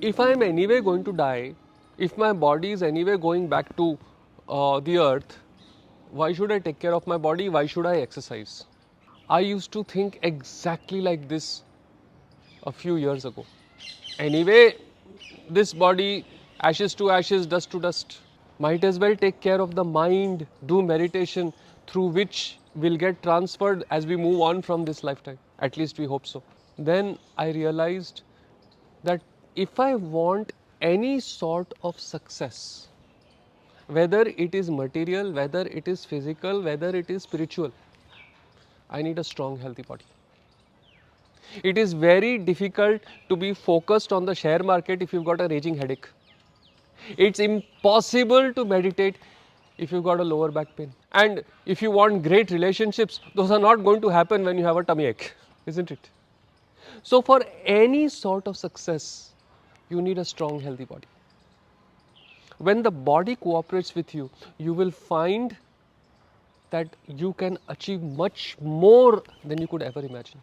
if I am anyway going to die, if my body is anyway going back to the earth, why should I take care of my body? Why should I exercise? I used to think exactly like this a few years ago. Anyway, this body, ashes to ashes, dust to dust. Might as well take care of the mind, do meditation through which will get transferred as we move on from this lifetime. At least we hope so. Then I realized that if I want any sort of success, whether it is material, whether it is physical, whether it is spiritual, I need a strong, healthy body. It is very difficult to be focused on the share market if you've got a raging headache. It's impossible to meditate if you've got a lower back pain. And if you want great relationships, those are not going to happen when you have a tummy ache, isn't it? So, for any sort of success, you need a strong, healthy body. When the body cooperates with you, you will find that you can achieve much more than you could ever imagine.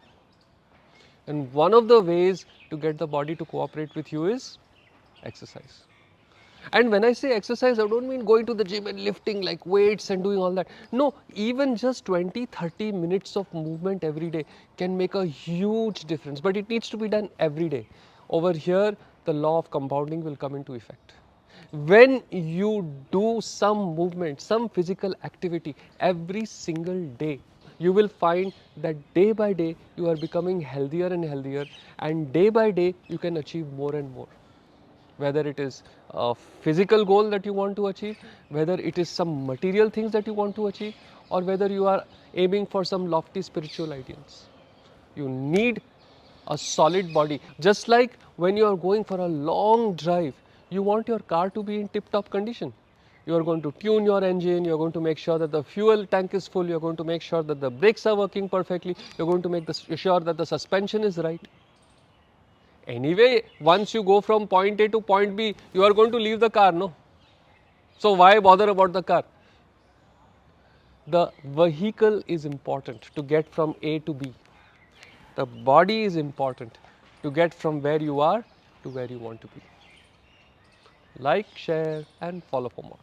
And one of the ways to get the body to cooperate with you is exercise. And when I say exercise, I don't mean going to the gym and lifting like weights and doing all that. No, even just 20-30 minutes of movement every day can make a huge difference, but it needs to be done every day. Over here, the law of compounding will come into effect. When you do some movement, some physical activity every single day, you will find that day by day you are becoming healthier and healthier, and day by day you can achieve more and more. Whether it is a physical goal that you want to achieve, whether it is some material things that you want to achieve, or whether you are aiming for some lofty spiritual ideals. You need a solid body. Just like when you are going for a long drive, you want your car to be in tip-top condition. You are going to tune your engine, you are going to make sure that the fuel tank is full, you are going to make sure that the brakes are working perfectly, you are going to make sure that the suspension is right. Anyway, once you go from point A to point B, you are going to leave the car, no? So why bother about the car? The vehicle is important to get from A to B. The body is important to get from where you are to where you want to be. Like, share and follow for more.